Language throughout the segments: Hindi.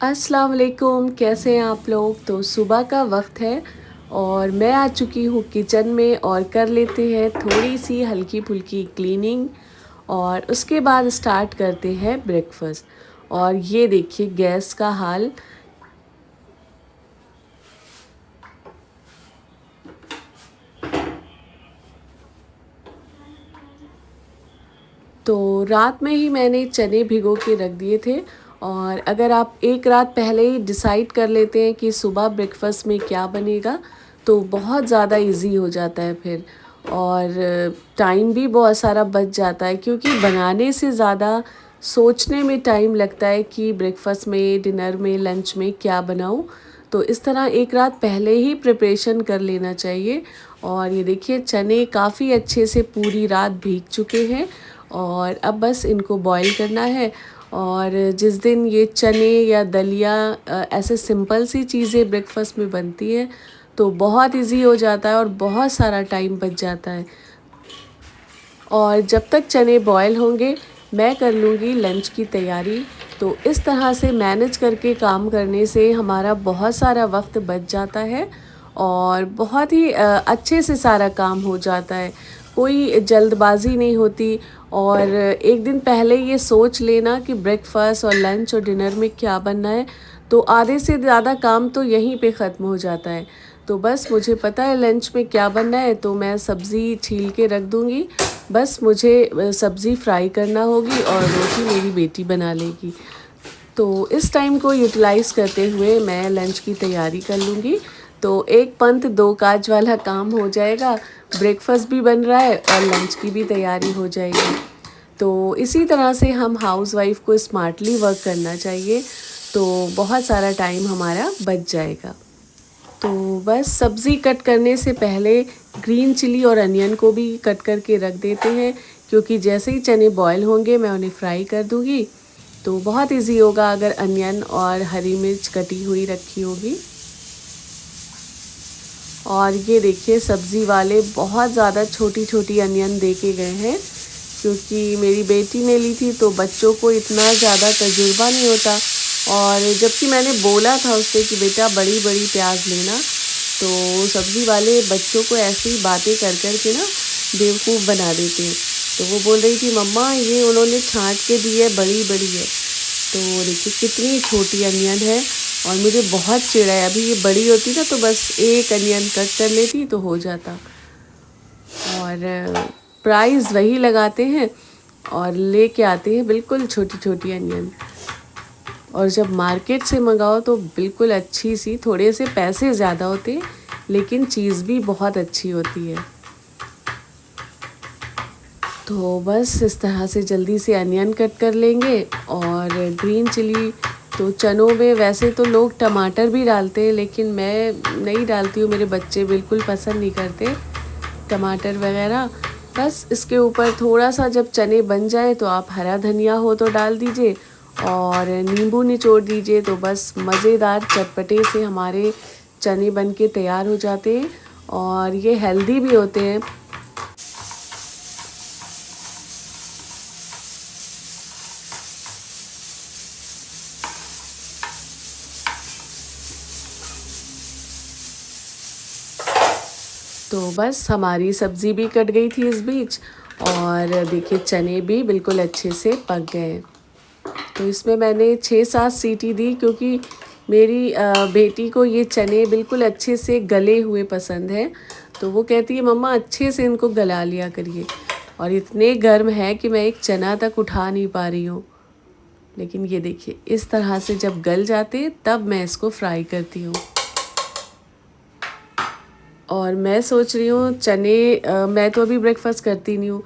अस्सलाम वालेकुम, कैसे हैं आप लोग। तो सुबह का वक्त है और मैं आ चुकी हूँ किचन में और कर लेते हैं थोड़ी सी हल्की फुल्की क्लीनिंग और उसके बाद स्टार्ट करते हैं ब्रेकफास्ट। और ये देखिए गैस का हाल। तो रात में ही मैंने चने भिगो के रख दिए थे। और अगर आप एक रात पहले ही डिसाइड कर लेते हैं कि सुबह ब्रेकफास्ट में क्या बनेगा तो बहुत ज़्यादा इजी हो जाता है फिर। और टाइम भी बहुत सारा बच जाता है क्योंकि बनाने से ज़्यादा सोचने में टाइम लगता है कि ब्रेकफास्ट में, डिनर में, लंच में क्या बनाऊं। तो इस तरह एक रात पहले ही प्रिपरेशन कर लेना चाहिए। और ये देखिए चने काफ़ी अच्छे से पूरी रात भीग चुके हैं और अब बस इनको बॉईल करना है। और जिस दिन ये चने या दलिया ऐसे सिंपल सी चीज़ें ब्रेकफास्ट में बनती है तो बहुत इजी हो जाता है और बहुत सारा टाइम बच जाता है। और जब तक चने बॉयल होंगे मैं कर लूँगी लंच की तैयारी। तो इस तरह से मैनेज करके काम करने से हमारा बहुत सारा वक्त बच जाता है और बहुत ही अच्छे से सारा काम हो जाता है। कोई जल्दबाजी नहीं होती। और एक दिन पहले ये सोच लेना कि ब्रेकफास्ट और लंच और डिनर में क्या बनना है तो आधे से ज़्यादा काम तो यहीं पे ख़त्म हो जाता है। तो बस मुझे पता है लंच में क्या बनना है तो मैं सब्ज़ी छील के रख दूँगी। बस मुझे सब्ज़ी फ्राई करना होगी और रोटी मेरी बेटी बना लेगी। तो इस टाइम को यूटिलाइज़ करते हुए मैं लंच की तैयारी कर लूँगी। तो एक पंथ दो काज वाला काम हो जाएगा। ब्रेकफास्ट भी बन रहा है और लंच की भी तैयारी हो जाएगी। तो इसी तरह से हम हाउसवाइफ को स्मार्टली वर्क करना चाहिए तो बहुत सारा टाइम हमारा बच जाएगा। तो बस सब्ज़ी कट करने से पहले ग्रीन चिली और अनियन को भी कट करके रख देते हैं क्योंकि जैसे ही चने बॉयल होंगे मैं उन्हें फ्राई कर दूँगी। तो बहुत इजी होगा अगर अनियन और हरी मिर्च कटी हुई रखी होगी। और ये देखिए सब्ज़ी वाले बहुत ज़्यादा छोटी छोटी अनियन दे के गए हैं क्योंकि मेरी बेटी ने ली थी तो बच्चों को इतना ज़्यादा तजुर्बा नहीं होता। और जबकि मैंने बोला था उससे कि बेटा बड़ी बड़ी प्याज लेना तो सब्ज़ी वाले बच्चों को ऐसी बातें कर कर के ना बेवकूफ़ बना देते हैं। तो वो बोल रही थी मम्मा ये उन्होंने छांट के दी है, बड़ी बड़ी है। तो देखिए कितनी छोटी अनियन है और मुझे बहुत चिढ़ा है। अभी ये बड़ी होती ना तो बस एक अनियन कट कर लेती तो हो जाता। और प्राइस वही लगाते हैं और लेके आते हैं बिल्कुल छोटी छोटी अनियन। और जब मार्केट से मंगाओ तो बिल्कुल अच्छी सी, थोड़े से पैसे ज़्यादा होते हैं लेकिन चीज़ भी बहुत अच्छी होती है। तो बस इस तरह से जल्दी से अनियन कट कर लेंगे। और ग्रीन चिली तो चनों में वैसे तो लोग टमाटर भी डालते हैं लेकिन मैं नहीं डालती हूँ, मेरे बच्चे बिल्कुल पसंद नहीं करते टमाटर वगैरह। बस इसके ऊपर थोड़ा सा जब चने बन जाए तो आप हरा धनिया हो तो डाल दीजिए और नींबू निचोड़ दीजिए। तो बस मज़ेदार चटपटे से हमारे चने बन के तैयार हो जाते हैं और ये हेल्दी भी होते हैं। तो बस हमारी सब्ज़ी भी कट गई थी इस बीच और देखिए चने भी बिल्कुल अच्छे से पक गए। तो इसमें मैंने 6-7 सीटी दी क्योंकि मेरी बेटी को ये चने बिल्कुल अच्छे से गले हुए पसंद है। तो वो कहती है मम्मा अच्छे से इनको गला लिया करिए। और इतने गर्म है कि मैं एक चना तक उठा नहीं पा रही हूँ। लेकिन ये देखिए इस तरह से जब गल जाते तब मैं इसको फ्राई करती हूँ। और मैं सोच रही हूँ चने मैं तो अभी ब्रेकफास्ट करती नहीं हूँ,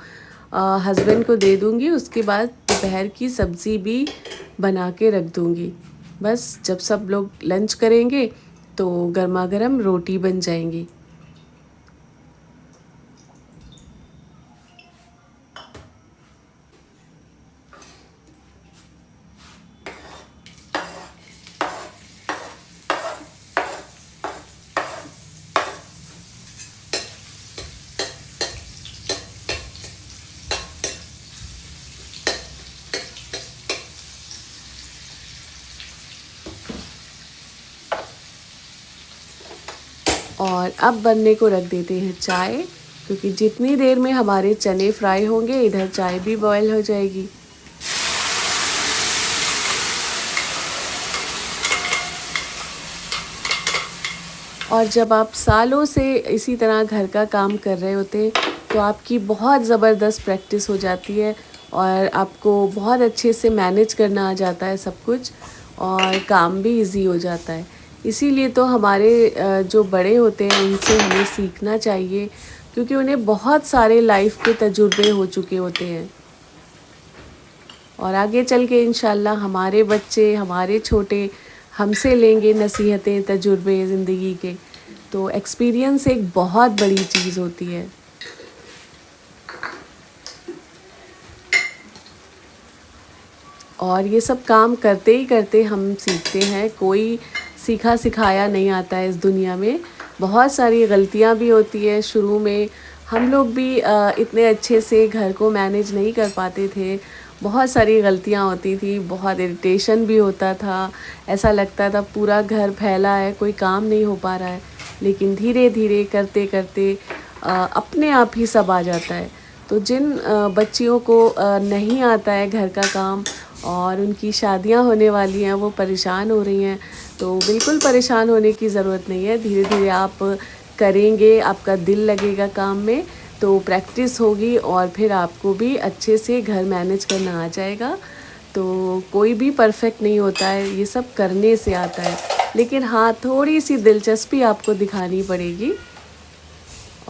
हस्बैंड को दे दूँगी। उसके बाद दोपहर की सब्ज़ी भी बना के रख दूँगी। बस जब सब लोग लंच करेंगे तो गर्मा गर्म रोटी बन जाएंगी। और अब बनने को रख देते हैं चाय, क्योंकि जितनी देर में हमारे चने फ्राई होंगे इधर चाय भी बॉयल हो जाएगी। और जब आप सालों से इसी तरह घर का काम कर रहे होते हैं तो आपकी बहुत ज़बरदस्त प्रैक्टिस हो जाती है और आपको बहुत अच्छे से मैनेज करना आ जाता है सब कुछ, और काम भी इजी हो जाता है। इसीलिए तो हमारे जो बड़े होते हैं उनसे हमें सीखना चाहिए, क्योंकि उन्हें बहुत सारे लाइफ के तजुर्बे हो चुके होते हैं। और आगे चल के इंशाल्लाह हमारे बच्चे, हमारे छोटे हमसे लेंगे नसीहतें, तजुर्बे ज़िंदगी के। तो एक्सपीरियंस एक बहुत बड़ी चीज़ होती है। और ये सब काम करते ही करते हम सीखते हैं, कोई सीखा सिखाया नहीं आता है इस दुनिया में। बहुत सारी गलतियां भी होती है शुरू में, हम लोग भी इतने अच्छे से घर को मैनेज नहीं कर पाते थे, बहुत सारी गलतियां होती थी, बहुत इरिटेशन भी होता था, ऐसा लगता था पूरा घर फैला है, कोई काम नहीं हो पा रहा है। लेकिन धीरे धीरे करते करते अपने आप ही सब आ जाता है। तो जिन बच्चियों को नहीं आता है घर का काम और उनकी शादियां होने वाली हैं, वो परेशान हो रही हैं, तो बिल्कुल परेशान होने की ज़रूरत नहीं है। धीरे धीरे आप करेंगे, आपका दिल लगेगा काम में, तो प्रैक्टिस होगी और फिर आपको भी अच्छे से घर मैनेज करना आ जाएगा। तो कोई भी परफेक्ट नहीं होता है, ये सब करने से आता है। लेकिन हाँ, थोड़ी सी दिलचस्पी आपको दिखानी पड़ेगी।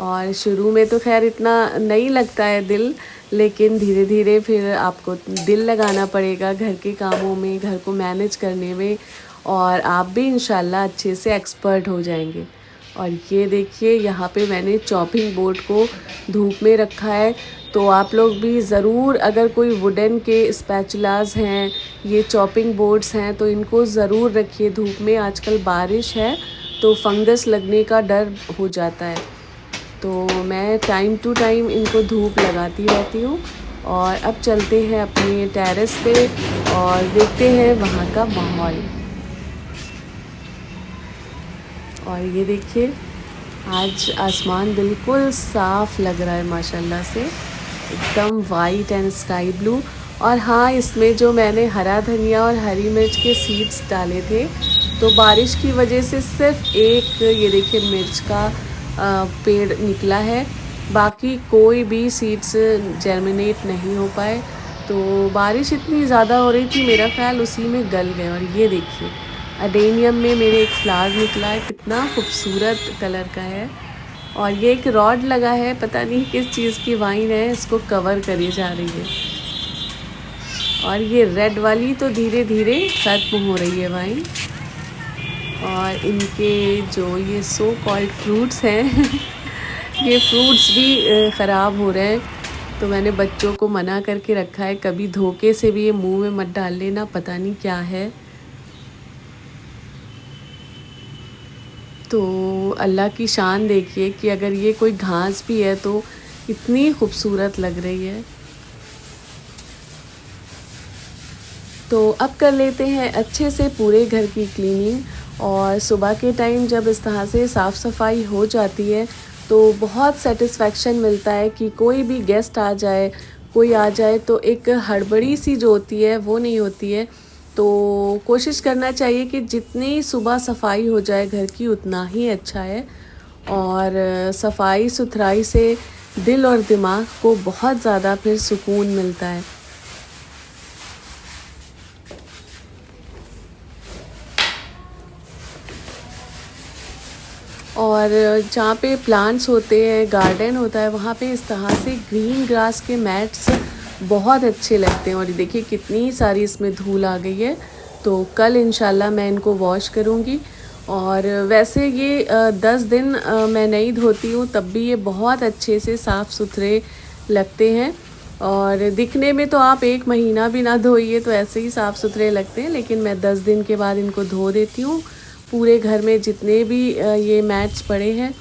और शुरू में तो खैर इतना नहीं लगता है दिल, लेकिन धीरे धीरे फिर आपको दिल लगाना पड़ेगा घर के कामों में, घर को मैनेज करने में, और आप भी इंशाल्लाह अच्छे से एक्सपर्ट हो जाएंगे। और ये देखिए, यहाँ पे मैंने चॉपिंग बोर्ड को धूप में रखा है। तो आप लोग भी ज़रूर, अगर कोई वुडन के स्पैचुलास हैं, ये चॉपिंग बोर्ड्स हैं, तो इनको ज़रूर रखिए धूप में। आजकल बारिश है तो फंगस लगने का डर हो जाता है, तो मैं टाइम टू टाइम इनको धूप लगाती रहती हूँ। और अब चलते हैं अपने टेरेस पे और देखते हैं वहाँ का माहौल। और ये देखिए, आज आसमान बिल्कुल साफ़ लग रहा है माशाल्लाह से, एकदम वाइट एंड स्काई ब्लू। और हाँ, इसमें जो मैंने हरा धनिया और हरी मिर्च के सीड्स डाले थे, तो बारिश की वजह से सिर्फ एक, ये देखिए, मिर्च का पेड़ निकला है, बाकी कोई भी सीड्स जर्मिनेट नहीं हो पाए। तो बारिश इतनी ज़्यादा हो रही थी, मेरा ख्याल उसी में गल गए। और ये देखिए, अडेनियम में मेरे एक फ्लावर निकला है, कितना खूबसूरत कलर का है। और ये एक रॉड लगा है, पता नहीं किस चीज़ की वाइन है, इसको कवर करी जा रही है। और ये रेड वाली तो धीरे धीरे ख़त्म हो रही है वाइन। और इनके जो ये सो कॉल्ड फ्रूट्स हैं ये फ्रूट्स भी ख़राब हो रहे हैं। तो मैंने बच्चों को मना करके रखा है, कभी धोखे से भी ये मुंह में मत डाल लेना, पता नहीं क्या है। तो अल्लाह की शान देखिए कि अगर ये कोई घास भी है तो इतनी खूबसूरत लग रही है। तो अब कर लेते हैं अच्छे से पूरे घर की क्लीनिंग। और सुबह के टाइम जब इस तरह से साफ़ सफाई हो जाती है तो बहुत सेटिस्फेक्शन मिलता है कि कोई भी गेस्ट आ जाए, कोई आ जाए, तो एक हड़बड़ी सी जो होती है वो नहीं होती है। तो कोशिश करना चाहिए कि जितनी सुबह सफाई हो जाए घर की उतना ही अच्छा है। और सफाई सुथराई से दिल और दिमाग को बहुत ज़्यादा फिर सुकून मिलता है। और जहाँ पे प्लांट्स होते हैं, गार्डन होता है, वहाँ पे इस तरह से ग्रीन ग्रास के मैट्स बहुत अच्छे लगते हैं। और ये देखिए कितनी सारी इसमें धूल आ गई है, तो कल इंशाल्लाह मैं इनको वॉश करूँगी। और वैसे ये 10 दिन मैं नहीं धोती हूँ, तब भी ये बहुत अच्छे से साफ़ सुथरे लगते हैं। और दिखने में तो आप 1 महीना भी ना धोइए तो ऐसे ही साफ़ सुथरे लगते हैं, लेकिन मैं 10 दिन के बाद इनको धो देती हूँ, पूरे घर में जितने भी ये मैट्स पड़े हैं।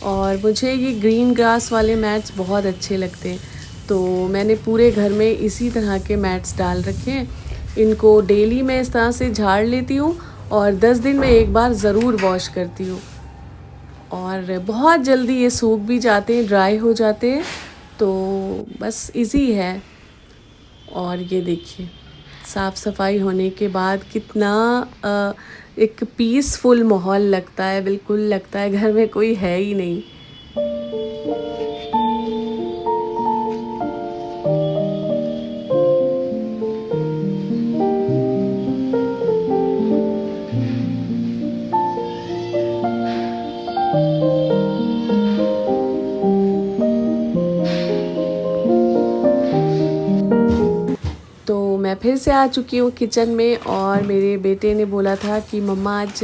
और मुझे ये ग्रीन ग्रास वाले मैट्स बहुत अच्छे लगते हैं, तो मैंने पूरे घर में इसी तरह के मैट्स डाल रखे हैं। इनको डेली मैं इस तरह से झाड़ लेती हूँ और 10 दिन में एक बार ज़रूर वॉश करती हूँ। और बहुत जल्दी ये सूख भी जाते हैं, ड्राई हो जाते हैं, तो बस इजी है। और ये देखिए साफ़ सफाई होने के बाद कितना एक पीसफुल माहौल लगता है, बिल्कुल लगता है घर में कोई है ही नहीं। तो मैं फिर से आ चुकी हूँ किचन में, और मेरे बेटे ने बोला था कि मम्मा आज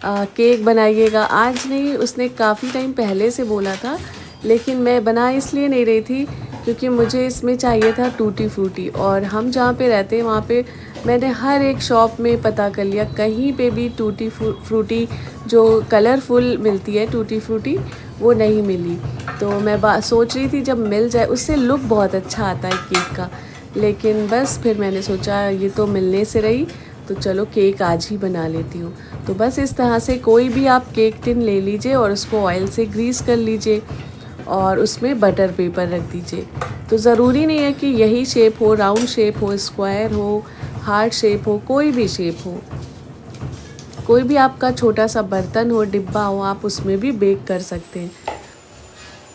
केक बनाइएगा। आज नहीं, उसने काफ़ी टाइम पहले से बोला था, लेकिन मैं बना इसलिए नहीं रही थी क्योंकि मुझे इसमें चाहिए था टूटी फ्रूटी। और हम जहाँ पे रहते हैं वहाँ पे मैंने हर एक शॉप में पता कर लिया, कहीं पे भी टूटी फ्रूटी जो कलरफुल मिलती है टूटी फ्रूटी वो नहीं मिली। तो मैं सोच रही थी जब मिल जाए, उससे लुक बहुत अच्छा आता है केक का। लेकिन बस फिर मैंने सोचा ये तो मिलने से रही, तो चलो केक आज ही बना लेती हूँ। तो बस इस तरह से कोई भी आप केक टिन ले लीजिए और उसको ऑयल से ग्रीस कर लीजिए और उसमें बटर पेपर रख दीजिए। तो ज़रूरी नहीं है कि यही शेप हो, राउंड शेप हो, स्क्वायर हो, हार्ट शेप हो, कोई भी शेप हो। कोई भी आपका छोटा सा बर्तन हो, डिब्बा हो, आप उसमें भी बेक कर सकते हैं।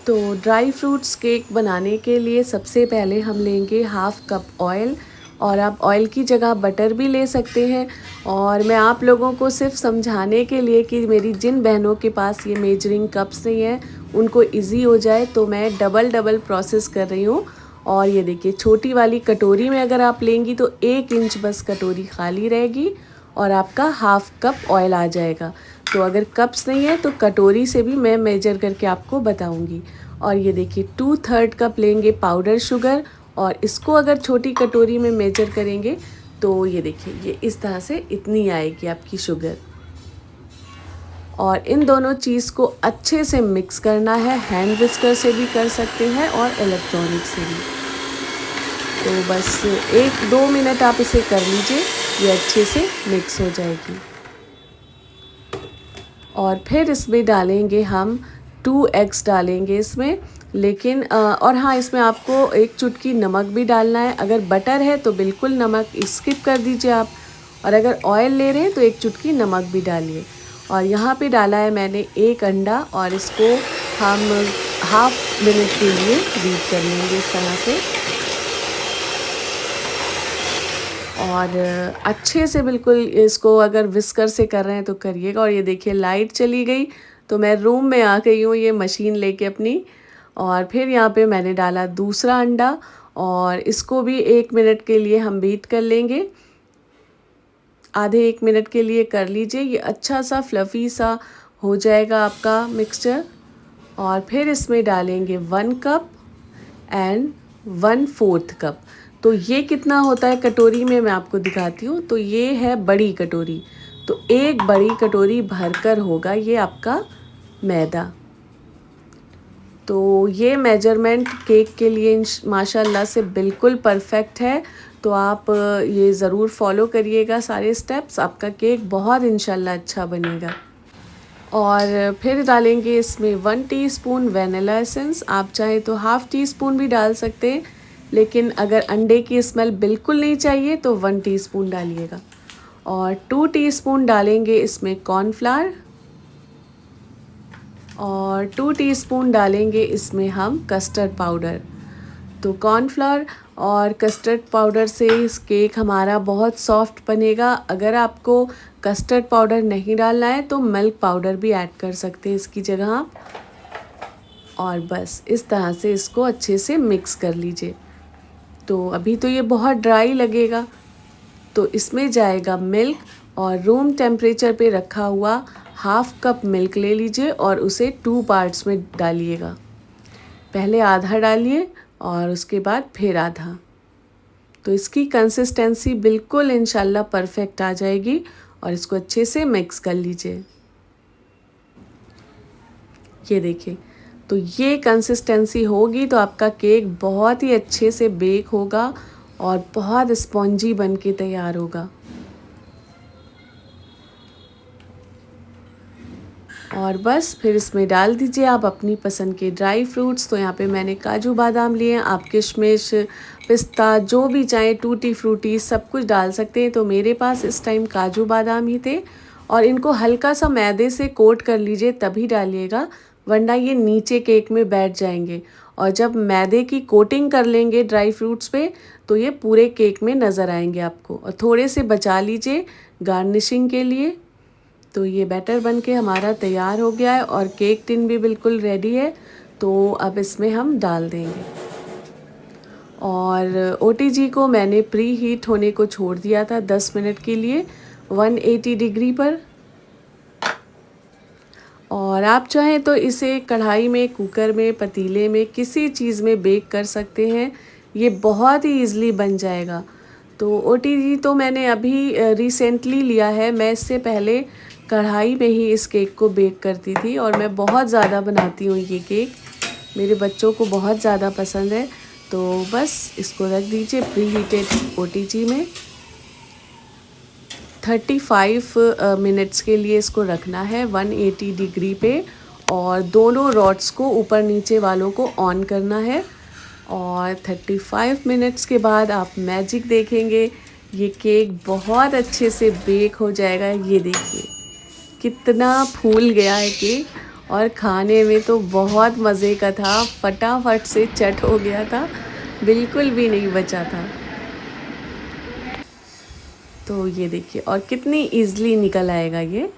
तो ड्राई फ्रूट्स केक बनाने के लिए सबसे पहले हम लेंगे हाफ़ कप ऑयल, और आप ऑयल की जगह बटर भी ले सकते हैं। और मैं आप लोगों को सिर्फ समझाने के लिए कि मेरी जिन बहनों के पास ये मेजरिंग कप्स नहीं है उनको इजी हो जाए, तो मैं डबल प्रोसेस कर रही हूँ। और ये देखिए छोटी वाली कटोरी में अगर आप लेंगी तो 1 इंच बस कटोरी खाली रहेगी और आपका हाफ़ कप ऑयल आ जाएगा। तो अगर कप्स नहीं है तो कटोरी से भी मैं मेजर करके आपको बताऊंगी। और ये देखिए 2/3 कप लेंगे पाउडर शुगर, और इसको अगर छोटी कटोरी में मेजर करेंगे तो ये देखिए ये इस तरह से इतनी आएगी आपकी शुगर। और इन दोनों चीज़ को अच्छे से मिक्स करना है, हैंड विस्कर से भी कर सकते हैं और इलेक्ट्रॉनिक से भी। तो बस 1-2 मिनट आप इसे कर लीजिए, ये अच्छे से मिक्स हो जाएगी। और फिर इसमें डालेंगे हम 2 एग्स डालेंगे इसमें, लेकिन और हाँ, इसमें आपको 1 चुटकी नमक भी डालना है। अगर बटर है तो बिल्कुल नमक स्किप कर दीजिए आप, और अगर ऑयल ले रहे हैं तो 1 चुटकी नमक भी डालिए। और यहाँ पे डाला है मैंने 1 अंडा, और इसको हम हाफ मिनट के लिए बीट कर लेंगे इस तरह से। और अच्छे से बिल्कुल इसको अगर विस्कर से कर रहे हैं तो करिएगा। और ये देखिए लाइट चली गई, तो मैं रूम में आ गई हूँ ये मशीन लेके अपनी। और फिर यहाँ पे मैंने डाला दूसरा अंडा, और इसको भी 1 मिनट के लिए हम बीट कर लेंगे। आधे 1 मिनट के लिए कर लीजिए, ये अच्छा सा फ्लफ़ी सा हो जाएगा आपका मिक्सचर। और फिर इसमें डालेंगे 1 कप एंड 1/4 कप। तो ये कितना होता है कटोरी में मैं आपको दिखाती हूँ। तो ये है बड़ी कटोरी, तो 1 बड़ी कटोरी भरकर होगा ये आपका मैदा। तो ये मेजरमेंट केक के लिए माशाल्लाह से बिल्कुल परफेक्ट है। तो आप ये ज़रूर फॉलो करिएगा सारे स्टेप्स, आपका केक बहुत इंशाल्लाह अच्छा बनेगा। और फिर डालेंगे इसमें 1 टीस्पून वैनिला एसेंस। आप चाहे तो हाफ़ टी स्पून भी डाल सकते हैं, लेकिन अगर अंडे की स्मेल बिल्कुल नहीं चाहिए तो 1 टीस्पून डालिएगा। और 2 टीस्पून डालेंगे इसमें कॉर्नफ्लावर, और 2 टीस्पून डालेंगे इसमें हम कस्टर्ड पाउडर। तो कॉर्नफ्लावर और कस्टर्ड पाउडर से इस केक हमारा बहुत सॉफ्ट बनेगा। अगर आपको कस्टर्ड पाउडर नहीं डालना है तो मिल्क पाउडर भी ऐड कर सकते हैं इसकी जगह आप। और बस इस तरह से इसको अच्छे से मिक्स कर लीजिए। तो अभी तो ये बहुत ड्राई लगेगा, तो इसमें जाएगा मिल्क, और रूम टेम्परेचर पे रखा हुआ हाफ़ कप मिल्क ले लीजिए और उसे 2 पार्ट्स में डालिएगा। पहले आधा डालिए और उसके बाद फिर आधा। तो इसकी कंसिस्टेंसी बिल्कुल इंशाल्लाह परफेक्ट आ जाएगी, और इसको अच्छे से मिक्स कर लीजिए। ये देखिए, तो ये कंसिस्टेंसी होगी तो आपका केक बहुत ही अच्छे से बेक होगा और बहुत स्पॉन्जी बन के तैयार होगा। और बस फिर इसमें डाल दीजिए आप अपनी पसंद के ड्राई फ्रूट्स। तो यहाँ पे मैंने काजू बादाम लिए हैं, आप किशमिश पिस्ता जो भी चाहें, टूटी फ्रूटी सब कुछ डाल सकते हैं। तो मेरे पास इस टाइम काजू बादाम ही थे। और इनको हल्का सा मैदे से कोट कर लीजिए तभी डालिएगा, वरना ये नीचे केक में बैठ जाएंगे। और जब मैदे की कोटिंग कर लेंगे ड्राई फ्रूट्स पे तो ये पूरे केक में नज़र आएंगे आपको। और थोड़े से बचा लीजिए गार्निशिंग के लिए। तो ये बैटर बन के हमारा तैयार हो गया है और केक टिन भी बिल्कुल रेडी है। तो अब इसमें हम डाल देंगे। और ओटीजी को मैंने प्री हीट होने को छोड़ दिया था 10 मिनट के लिए 180 डिग्री पर। और आप चाहें तो इसे कढ़ाई में, कुकर में, पतीले में, किसी चीज़ में बेक कर सकते हैं। ये बहुत ही ईज़िली बन जाएगा। तो ओटीजी तो मैंने अभी रिसेंटली लिया है। मैं इससे पहले कढ़ाई में ही इस केक को बेक करती थी और मैं बहुत ज़्यादा बनाती हूँ ये केक। मेरे बच्चों को बहुत ज़्यादा पसंद है। तो बस इसको रख दीजिए प्री हीटेड ओटीजी में। 35 मिनट्स के लिए इसको रखना है 180 डिग्री पे। और दोनों रॉड्स को, ऊपर नीचे वालों को ऑन करना है। और 35 मिनट्स के बाद आप मैजिक देखेंगे, ये केक बहुत अच्छे से बेक हो जाएगा। ये देखिए कितना फूल गया है केक और खाने में तो बहुत मज़े का था, फटाफट से चट हो गया था, बिल्कुल भी नहीं बचा था। तो ये देखिए और कितनी ईज़िली निकल आएगा ये,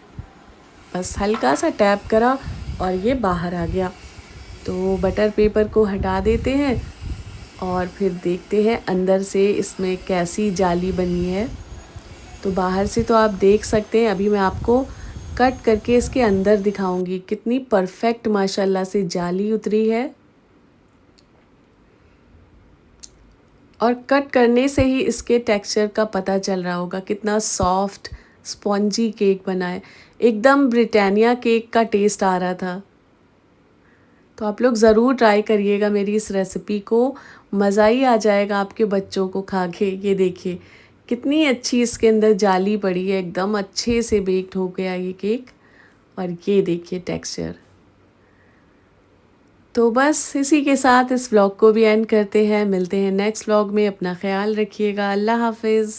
बस हल्का सा टैप करा और ये बाहर आ गया। तो बटर पेपर को हटा देते हैं और फिर देखते हैं अंदर से इसमें कैसी जाली बनी है। तो बाहर से तो आप देख सकते हैं, अभी मैं आपको कट करके इसके अंदर दिखाऊंगी कितनी परफेक्ट माशाल्लाह से जाली उतरी है। और कट करने से ही इसके टेक्सचर का पता चल रहा होगा कितना सॉफ्ट स्पॉन्जी केक बना है। एकदम ब्रिटानिया केक का टेस्ट आ रहा था। तो आप लोग ज़रूर ट्राई करिएगा मेरी इस रेसिपी को, मज़ा ही आ जाएगा आपके बच्चों को खा के। ये देखिए कितनी अच्छी इसके अंदर जाली पड़ी है, एकदम अच्छे से बेक्ड हो गया ये केक। और ये देखिए टेक्सचर। तो बस इसी के साथ इस व्लॉग को भी एंड करते हैं। मिलते हैं नेक्स्ट व्लॉग में। अपना ख्याल रखिएगा। अल्लाह हाफिज़।